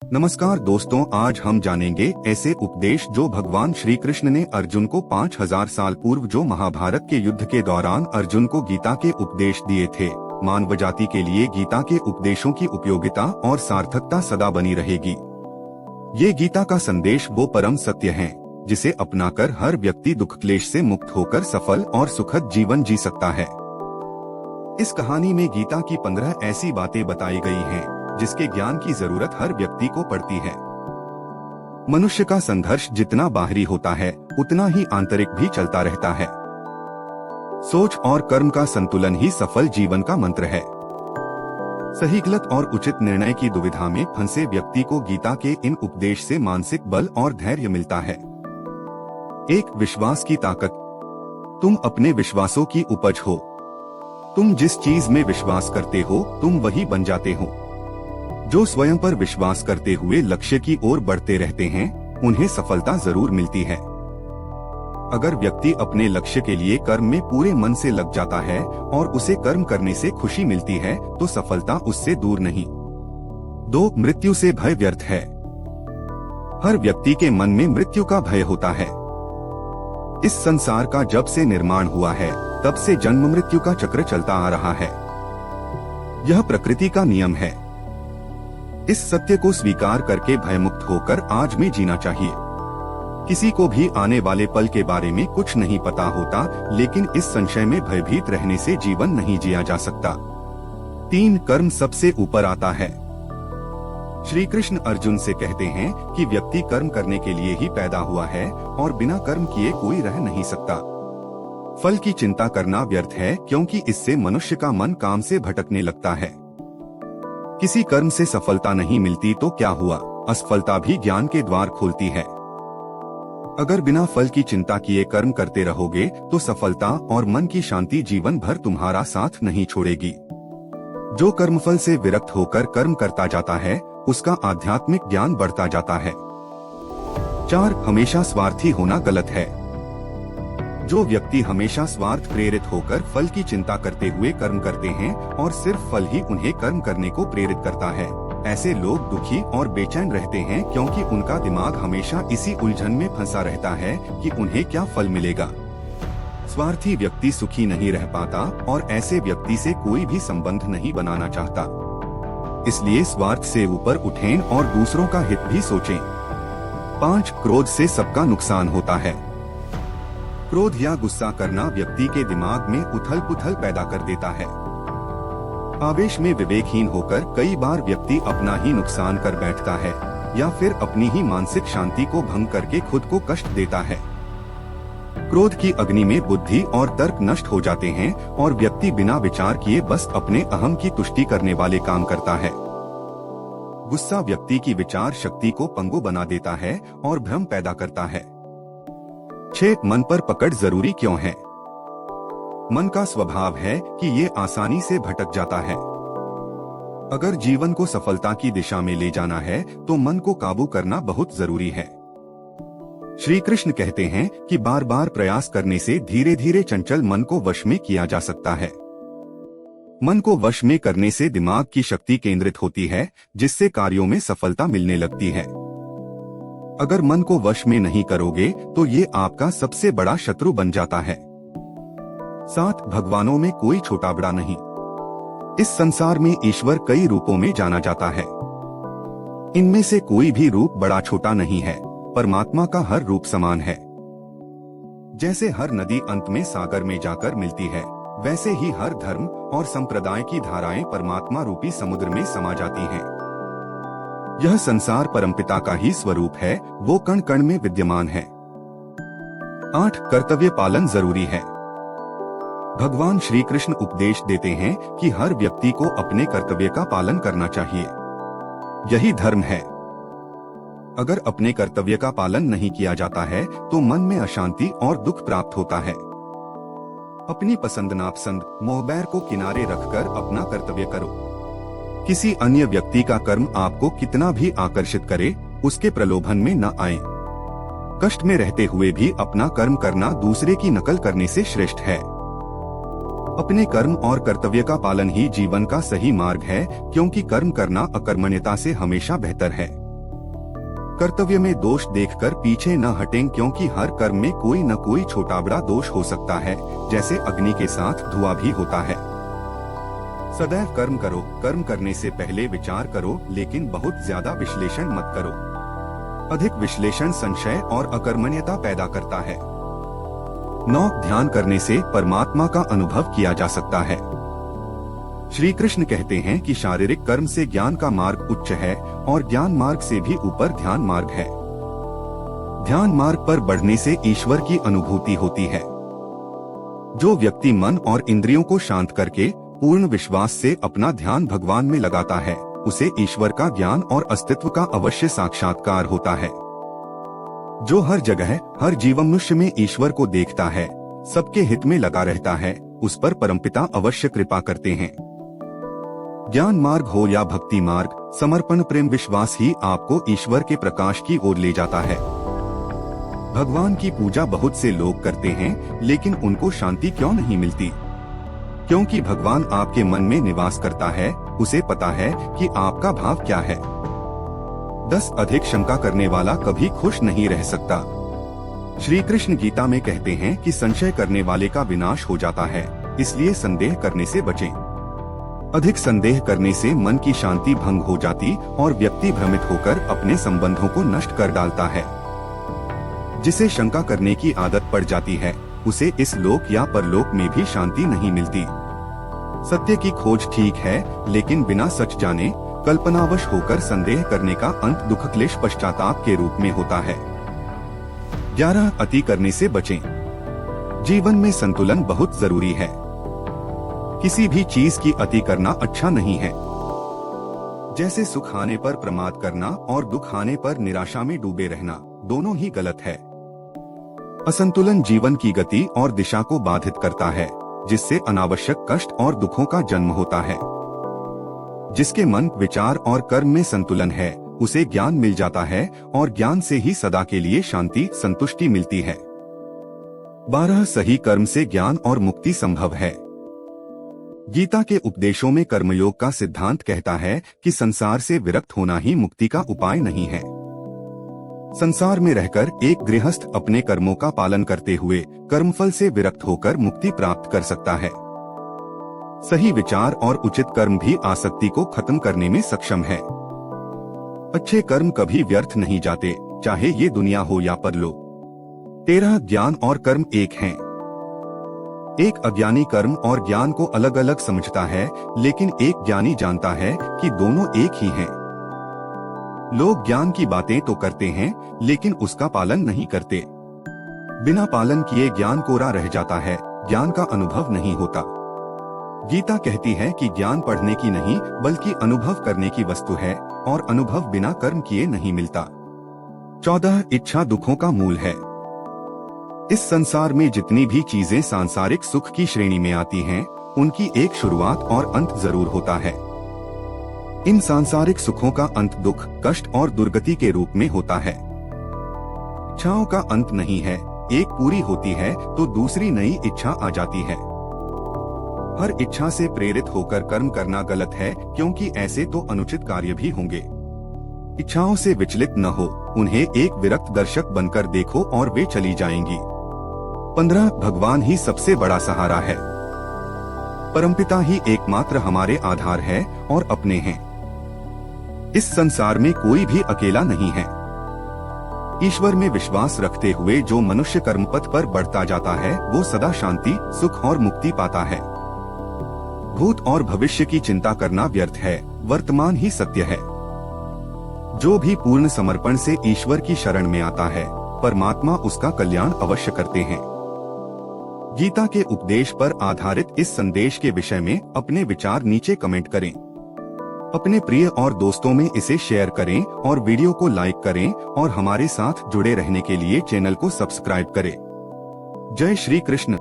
नमस्कार दोस्तों, आज हम जानेंगे ऐसे उपदेश जो भगवान श्री कृष्ण ने अर्जुन को 5000 साल पूर्व जो महाभारत के युद्ध के दौरान अर्जुन को गीता के उपदेश दिए थे। मानव जाति के लिए गीता के उपदेशों की उपयोगिता और सार्थकता सदा बनी रहेगी। ये गीता का संदेश वो परम सत्य है जिसे अपनाकर हर व्यक्ति दुख क्लेश से मुक्त होकर सफल और सुखद जीवन जी सकता है। इस कहानी में गीता की 15 ऐसी बातें बताई गई हैं जिसके ज्ञान की जरूरत हर व्यक्ति को पड़ती है। मनुष्य का संघर्ष जितना बाहरी होता है उतना ही आंतरिक भी चलता रहता है। सोच और कर्म का संतुलन ही सफल जीवन का मंत्र है। सही गलत और उचित निर्णय की दुविधा में फंसे व्यक्ति को गीता के इन उपदेश से मानसिक बल और धैर्य मिलता है। एक, विश्वास की ताकत। तुम अपने विश्वासों की उपज हो। तुम जिस चीज में विश्वास करते हो तुम वही बन जाते हो। जो स्वयं पर विश्वास करते हुए लक्ष्य की ओर बढ़ते रहते हैं उन्हें सफलता जरूर मिलती है। अगर व्यक्ति अपने लक्ष्य के लिए कर्म में पूरे मन से लग जाता है और उसे कर्म करने से खुशी मिलती है तो सफलता उससे दूर नहीं। 2, मृत्यु से भय व्यर्थ है। हर व्यक्ति के मन में मृत्यु का भय होता है। इस संसार का जब से निर्माण हुआ है तब से जन्म मृत्यु का चक्र चलता आ रहा है। यह प्रकृति का नियम है। इस सत्य को स्वीकार करके भयमुक्त होकर आज में जीना चाहिए। किसी को भी आने वाले पल के बारे में कुछ नहीं पता होता, लेकिन इस संशय में भयभीत रहने से जीवन नहीं जिया जा सकता। 3, कर्म सबसे ऊपर आता है। श्री कृष्ण अर्जुन से कहते हैं कि व्यक्ति कर्म करने के लिए ही पैदा हुआ है और बिना कर्म किए कोई रह नहीं सकता। फल की चिंता करना व्यर्थ है क्योंकि इससे मनुष्य का मन काम से भटकने लगता है। किसी कर्म से सफलता नहीं मिलती तो क्या हुआ, असफलता भी ज्ञान के द्वार खोलती है। अगर बिना फल की चिंता किए कर्म करते रहोगे तो सफलता और मन की शांति जीवन भर तुम्हारा साथ नहीं छोड़ेगी। जो कर्मफल से विरक्त होकर कर्म करता जाता है उसका आध्यात्मिक ज्ञान बढ़ता जाता है। 4, हमेशा स्वार्थी होना गलत है। जो व्यक्ति हमेशा स्वार्थ प्रेरित होकर फल की चिंता करते हुए कर्म करते हैं और सिर्फ फल ही उन्हें कर्म करने को प्रेरित करता है, ऐसे लोग दुखी और बेचैन रहते हैं क्योंकि उनका दिमाग हमेशा इसी उलझन में फंसा रहता है कि उन्हें क्या फल मिलेगा। स्वार्थी व्यक्ति सुखी नहीं रह पाता और ऐसे व्यक्ति से कोई भी संबंध नहीं बनाना चाहता। इसलिए स्वार्थ से ऊपर उठें और दूसरों का हित भी सोचें। 5, क्रोध से सबका नुकसान होता है। क्रोध या गुस्सा करना व्यक्ति के दिमाग में उथल पुथल पैदा कर देता है। आवेश में विवेकहीन होकर कई बार व्यक्ति अपना ही नुकसान कर बैठता है या फिर अपनी ही मानसिक शांति को भंग करके खुद को कष्ट देता है। क्रोध की अग्नि में बुद्धि और तर्क नष्ट हो जाते हैं और व्यक्ति बिना विचार किए बस अपने अहम की तुष्टि करने वाले काम करता है। गुस्सा व्यक्ति की विचार शक्ति को पंगु बना देता है और भ्रम पैदा करता है। 6, मन पर पकड़ जरूरी क्यों है। मन का स्वभाव है कि ये आसानी से भटक जाता है। अगर जीवन को सफलता की दिशा में ले जाना है तो मन को काबू करना बहुत जरूरी है। श्री कृष्ण कहते हैं कि बार बार प्रयास करने से धीरे धीरे चंचल मन को वश में किया जा सकता है। मन को वश में करने से दिमाग की शक्ति केंद्रित होती है जिससे कार्यों में सफलता मिलने लगती है। अगर मन को वश में नहीं करोगे तो ये आपका सबसे बड़ा शत्रु बन जाता है। 7, भगवानों में कोई छोटा बड़ा नहीं। इस संसार में ईश्वर कई रूपों में जाना जाता है। इनमें से कोई भी रूप बड़ा छोटा नहीं है। परमात्मा का हर रूप समान है। जैसे हर नदी अंत में सागर में जाकर मिलती है, वैसे ही हर धर्म और संप्रदाय की धाराएं परमात्मा रूपी समुद्र में समा जाती हैं। यह संसार परमपिता का ही स्वरूप है, वो कण कण में विद्यमान है। 8, कर्तव्य पालन जरूरी है। भगवान श्री कृष्ण उपदेश देते हैं कि हर व्यक्ति को अपने कर्तव्य का पालन करना चाहिए। यही धर्म है। अगर अपने कर्तव्य का पालन नहीं किया जाता है तो मन में अशांति और दुख प्राप्त होता है। अपनी पसंद नापसंद मोहबैर को किनारे रखकर अपना कर्तव्य करो। किसी अन्य व्यक्ति का कर्म आपको कितना भी आकर्षित करे, उसके प्रलोभन में न आए। कष्ट में रहते हुए भी अपना कर्म करना दूसरे की नकल करने से श्रेष्ठ है। अपने कर्म और कर्तव्य का पालन ही जीवन का सही मार्ग है, क्योंकि कर्म करना अकर्मण्यता से हमेशा बेहतर है। कर्तव्य में दोष देखकर पीछे न हटें, क्योंकि हर कर्म में कोई न कोई छोटा बड़ा दोष हो सकता है, जैसे अग्नि के साथ धुआं भी होता है। सदैव कर्म करो, कर्म करने से पहले विचार करो, लेकिन बहुत ज्यादा विश्लेषण मत करो। अधिक विश्लेषण संशय और अकर्मण्यता पैदा करता है। 9 ध्यान करने से परमात्मा का अनुभव किया जा सकता है। श्री कृष्ण कहते हैं कि शारीरिक कर्म से ज्ञान का मार्ग उच्च है और ज्ञान मार्ग से भी ऊपर ध्यान मार्ग है। ध्यान मार्ग पर बढ़ने से ईश्वर की अनुभूति होती है। जो व्यक्ति मन और इंद्रियों को शांत करके पूर्ण विश्वास से अपना ध्यान भगवान में लगाता है, उसे ईश्वर का ज्ञान और अस्तित्व का अवश्य साक्षात्कार होता है। जो हर जगह हर जीवन मनुष्य में ईश्वर को देखता है, सबके हित में लगा रहता है, उस पर परमपिता अवश्य कृपा करते हैं। ज्ञान मार्ग हो या भक्ति मार्ग, समर्पण प्रेम विश्वास ही आपको ईश्वर के प्रकाश की ओर ले जाता है। भगवान की पूजा बहुत से लोग करते हैं, लेकिन उनको शांति क्यों नहीं मिलती? क्योंकि भगवान आपके मन में निवास करता है, उसे पता है कि आपका भाव क्या है। 10 अधिक शंका करने वाला कभी खुश नहीं रह सकता। श्री कृष्ण गीता में कहते हैं कि संशय करने वाले का विनाश हो जाता है, इसलिए संदेह करने से बचें। अधिक संदेह करने से मन की शांति भंग हो जाती और व्यक्ति भ्रमित होकर अपने संबंधों को नष्ट कर डालता है। जिसे शंका करने की आदत पड़ जाती है, उसे इस लोक या परलोक में भी शांति नहीं मिलती। सत्य की खोज ठीक है, लेकिन बिना सच जाने कल्पनावश होकर संदेह करने का अंत दुख क्लेश पश्चाताप के रूप में होता है। 11 अति करने से बचें। जीवन में संतुलन बहुत जरूरी है। किसी भी चीज की अति करना अच्छा नहीं है। जैसे सुख आने पर प्रमाद करना और दुख आने पर निराशा में डूबे रहना, दोनों ही गलत है। असंतुलन जीवन की गति और दिशा को बाधित करता है, जिससे अनावश्यक कष्ट और दुखों का जन्म होता है। जिसके मन, विचार और कर्म में संतुलन है, उसे ज्ञान मिल जाता है और ज्ञान से ही सदा के लिए शांति संतुष्टि मिलती है। 12 सही कर्म से ज्ञान और मुक्ति संभव है। गीता के उपदेशों में कर्मयोग का सिद्धांत कहता है कि संसार से विरक्त होना ही मुक्ति का उपाय नहीं है। संसार में रहकर एक गृहस्थ अपने कर्मों का पालन करते हुए कर्मफल से विरक्त होकर मुक्ति प्राप्त कर सकता है। सही विचार और उचित कर्म भी आसक्ति को खत्म करने में सक्षम है। अच्छे कर्म कभी व्यर्थ नहीं जाते, चाहे ये दुनिया हो या परलोक। 13 ज्ञान और कर्म एक हैं। एक अज्ञानी कर्म और ज्ञान को अलग अलग समझता है, लेकिन एक ज्ञानी जानता है कि दोनों एक ही हैं। लोग ज्ञान की बातें तो करते हैं, लेकिन उसका पालन नहीं करते। बिना पालन किए ज्ञान कोरा रह जाता है, ज्ञान का अनुभव नहीं होता। गीता कहती है कि ज्ञान पढ़ने की नहीं, बल्कि अनुभव करने की वस्तु है, और अनुभव बिना कर्म किए नहीं मिलता। 14 इच्छा दुखों का मूल है। इस संसार में जितनी भी चीजें सांसारिक सुख की श्रेणी में आती हैं, उनकी एक शुरुआत और अंत जरूर होता है। इन सांसारिक सुखों का अंत दुख, कष्ट और दुर्गति के रूप में होता है। इच्छाओं का अंत नहीं है, एक पूरी होती है तो दूसरी नई इच्छा आ जाती है। हर इच्छा से प्रेरित होकर कर्म करना गलत है, क्योंकि ऐसे तो अनुचित कार्य भी होंगे। इच्छाओं से विचलित न हो, उन्हें एक विरक्त दर्शक बनकर देखो और वे चली जाएंगी। 15 भगवान ही सबसे बड़ा सहारा है। परमपिता ही एकमात्र हमारे आधार है और अपने हैं। इस संसार में कोई भी अकेला नहीं है। ईश्वर में विश्वास रखते हुए जो मनुष्य कर्मपथ पर बढ़ता जाता है, वो सदा शांति, सुख और मुक्ति पाता है। भूत और भविष्य की चिंता करना व्यर्थ है, वर्तमान ही सत्य है। जो भी पूर्ण समर्पण से ईश्वर की शरण में आता है, परमात्मा उसका कल्याण अवश्य करते हैं। गीता के उपदेश पर आधारित इस संदेश के विषय में अपने विचार नीचे कमेंट करें। अपने प्रिय और दोस्तों में इसे शेयर करें और वीडियो को लाइक करें और हमारे साथ जुड़े रहने के लिए चैनल को सब्सक्राइब करें। जय श्री कृष्ण।